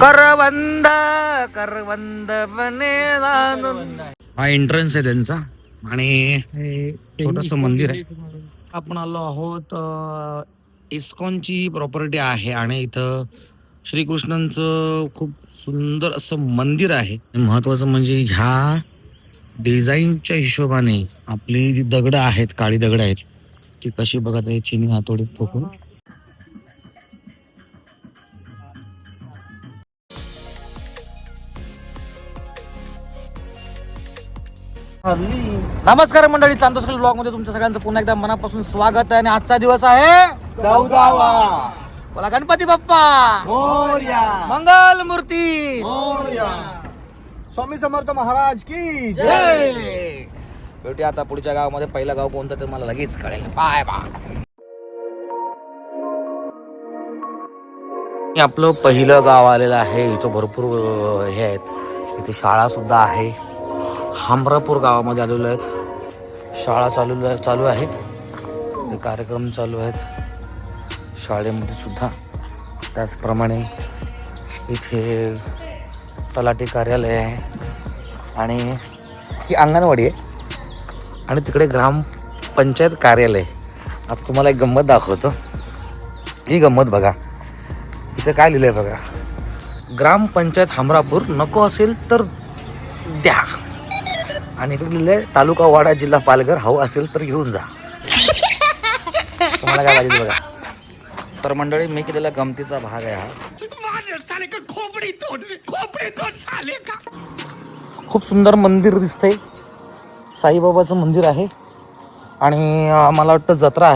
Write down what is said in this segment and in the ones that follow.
करवंद करवंद बने हा एंट्रन्स आहे त्यांचा आणि छोटस मंदिर आहे. आपण आलो आहोत इस्कॉनची प्रॉपर्टी आहे आणि इथं श्रीकृष्णांचं खूप सुंदर असं मंदिर आहे. महत्वाचं म्हणजे ह्या डिझाईनच्या हिशोबाने आपली जी दगड आहेत, काळी दगड आहेत, ती कशी बघा ते चिनी हातोडीत ठोकून नमस्कार मंडळी, चांदोस्कल ब्लॉग मध्ये तुमच्या सगळ्यांचं पुन्हा एकदा मनापासून स्वागत आहे. आणि आजचा दिवस आहे 14वा. बोला गणपती बाप्पा मोरया, मंगल मूर्ती मोरया, स्वामी समर्थ महाराज की जय. भेटूया आता पुढच्या गावामध्ये. पहिलं गाव कोणतं ते मला लगेच कळेल. Bye bye. आपलं पहिलं गाव आलेलं आहे. इथं भरपूर हे आहेत. इथे शाळा सुद्धा आहे. हमरापूर गावामध्ये आलेलो आहेत. शाळा चालू आहे. ते कार्यक्रम चालू आहेत शाळेमध्ये सुद्धा. त्याचप्रमाणे इथे तलाठी कार्यालय आहे आणि ही अंगणवाडी आहे आणि तिकडे ग्रामपंचायत कार्यालय. आता तुम्हाला एक गंमत दाखवतो. ही गंमत बघा. इथे काय लिहिलंय बघा. ग्रामपंचायत हमरापूर, नको असेल तर द्या. आणि इकडे लिहिलंय तालुका वाडा, जिल्हा पालघर, हवं असेल तर घेऊन जा. तुम्हाला काय पाहिजे बघा. तर मंडळी, मी केलेला गमतीचा भाग आहे हा. खूप सुंदर मंदिर दिसतंय. साईबाबाचं मंदिर आहे आणि मला वाटतं जत्रा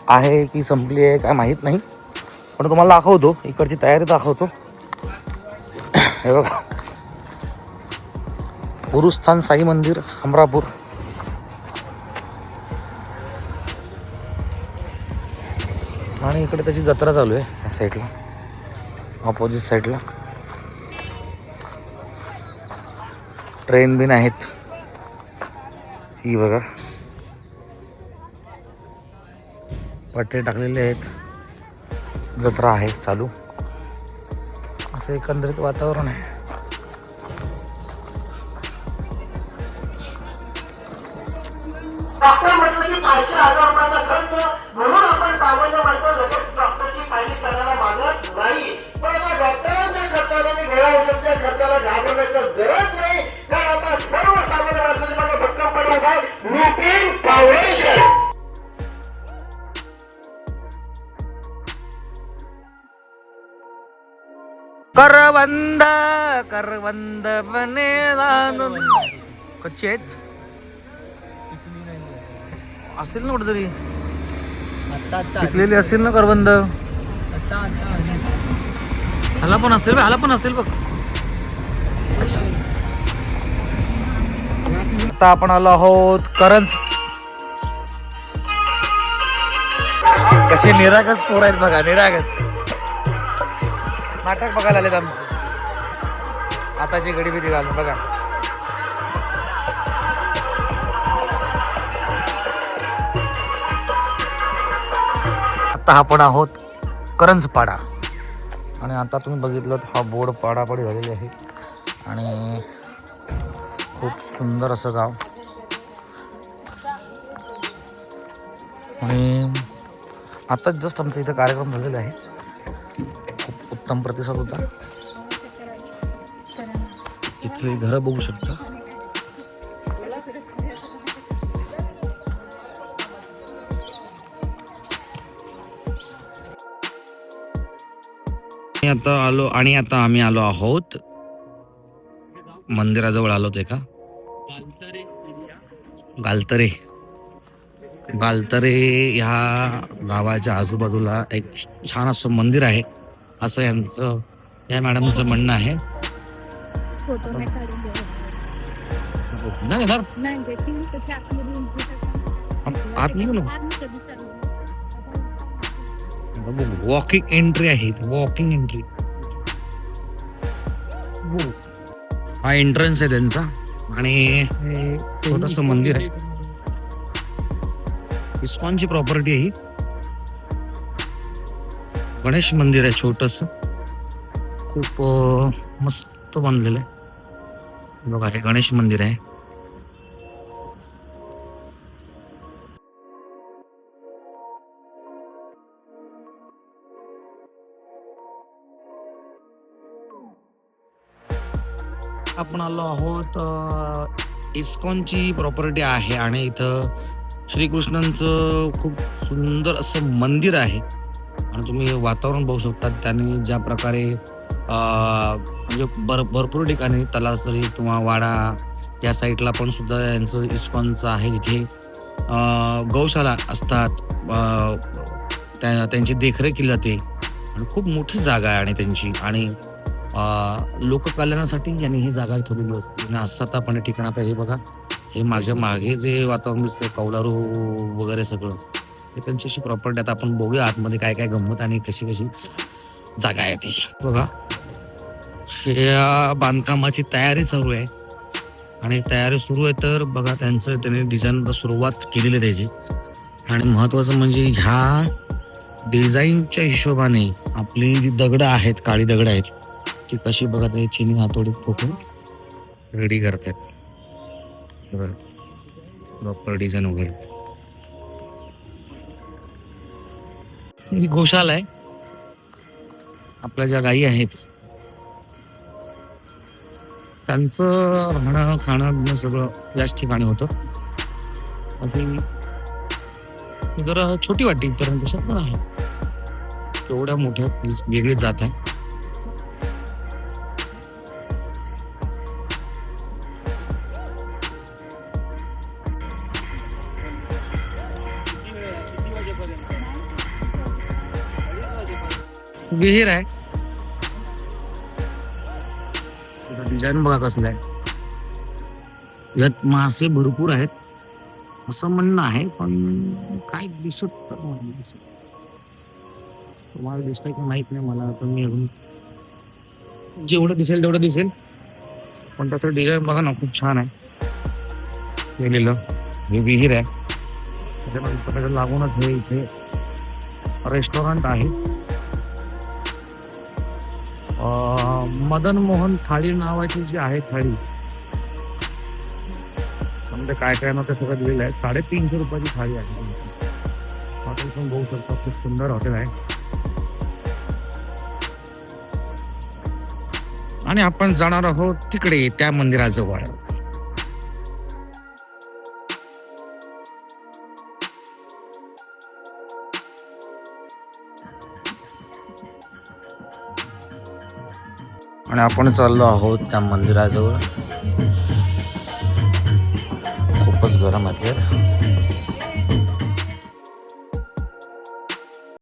आहे की संपली आहे काय माहीत नाही, पण तुम्हाला दाखवतो. इकडची तयारी दाखवतो. हे बघा, गुरुस्थान साई मंदिर हमरापूर. आणि इकडे त्याची जत्रा चालू आहे या साईडला, ऑपोजिट साईडला. ट्रेन बिन आहेत. ही बघा, पट्टे टाकलेले आहेत. जत्रा आहे चालू. असं एकंदरीत वातावरण आहे. डॉक्टर म्हटलं की 500,000 रुपयाचा खर्च, म्हणून आपण सामान्य माणसं लगेच डॉक्टरची पायरी करायला मागत नाही. पण आता डॉक्टरांच्या खर्चाला आणि वेळा औषधच्या खर्चाला घाबरण्याचं गरज नाही, कारण आता सर्वसामान्य माणसाची मला भक्कम पडला काय लुपिन फाउंडेशन. करवंद करवंद बने कच्चे आहेत. असेल ना कुठेतरी पिकलेली असेल ना करवंद. ह्याला पण असेल बघ. आता आपण आलो आहोत करंज. कसे निरागस पोर आहेत बघा, निरागस. नाटक बघायला आलेत आमचे. आताची गडीबिडी घालून बघा. आता आपण आहोत करंजपाडा. आणि आता तुम्ही बघितलं हा बोर्ड पाडापाडी झालेली आहे आणि खूप सुंदर असं गाव. आणि आता जस्ट आमचा इथं कार्यक्रम झालेला आहे. खूप उत्तम प्रतिसाद होता. इथली घरं बघू शकता. आता आम्ही आलो आहोत मंदिराजवळ आलो ते का गालतरे ह्या गावाच्या आजूबाजूला एक छान असं मंदिर आहे, असं यांचं या मॅडमचं म्हणणं आहे. वॉकिंग एंट्री आहे. Walking entry. हा एंट्रन्स आहे त्यांचा आणि छोटस मंदिर आहे. इस्कॉनची प्रॉपर्टी आहे ही. गणेश मंदिर आहे छोटस. खूप मस्त बनलेलं आहे. बघा हे गणेश मंदिर आहे. आपण आलो आहोत इस्कॉनची प्रॉपर्टी आहे आणि इथं श्रीकृष्णांचं खूप सुंदर असं मंदिर आहे आणि तुम्ही वातावरण बघू शकता. त्यांनी ज्या प्रकारे म्हणजे भरपूर ठिकाणी तलासरी किंवा वाडा या साईडला पण सुद्धा यांचं इस्कॉनचं आहे, जिथे गौशाला असतात, त्यांची देखरेख केली जाते आणि खूप मोठी जागा आहे आणि त्यांची आणि लोककल्याणासाठी यांनी ही जागा ठेवलेली असते. आणि असं आता आपण ठिकाण आता हे बघा, हे माझ्या मागे जे वातावरण दिसतंय कौलारू वगैरे सगळं हे त्यांची अशी प्रॉपर्टी. आता आपण बघूया आतमध्ये काय काय गंमत आणि कशी कशी जागा आहे ती. बघा हे बांधकामाची तयारी चालू आहे आणि तयारी सुरू आहे. तर बघा त्यांनी डिझाईन सुरुवात केलेली आहे त्याची. आणि महत्वाचं म्हणजे ह्या डिझाईनच्या हिशोबाने आपली जी दगड आहेत, काळी दगड आहेत, ती कशी बघा ते चिनी हातोडीत ठोकून रेडी करतात. प्रॉपर डिझाईन वगैरे. ही गोशाला आहे. आपल्या ज्या गायी आहेत त्यांचं राहणं खाणं सगळं याच ठिकाणी होतं. जरा छोटी वाटते इतरांपेक्षा, पण आहे तेवढ्या मोठ्या वेगळी जात आहे. विहीर आहे. डिझाईन बघा कसलं आहे. यात मासे भरपूर आहेत असं म्हणणं आहे, पण काय दिसत तुम्हाला दिसतंय की माहित नाही मला. तर मी अजून जेवढं दिसेल तेवढं दिसेल, पण त्याचं डिझाईन बघा ना खूप छान आहे केलेलं. हे विहीर आहे. त्याच्यानंतर लागूनच हे इथे रेस्टॉरंट आहे. मदन मोहन थाळी नावाची जी आहे थाळी, म्हणजे काय काय ना ते सगळं दिलेलं आहे. 350 रुपयाची थाळी आहे. हॉटेल पण बघू शकता, खूप सुंदर हॉटेल आहे. आणि आपण जाणार आहोत तिकडे त्या मंदिराजवळ. आणि आपण चाललो आहोत त्या मंदिराजवळ. खूपच गरम आहे.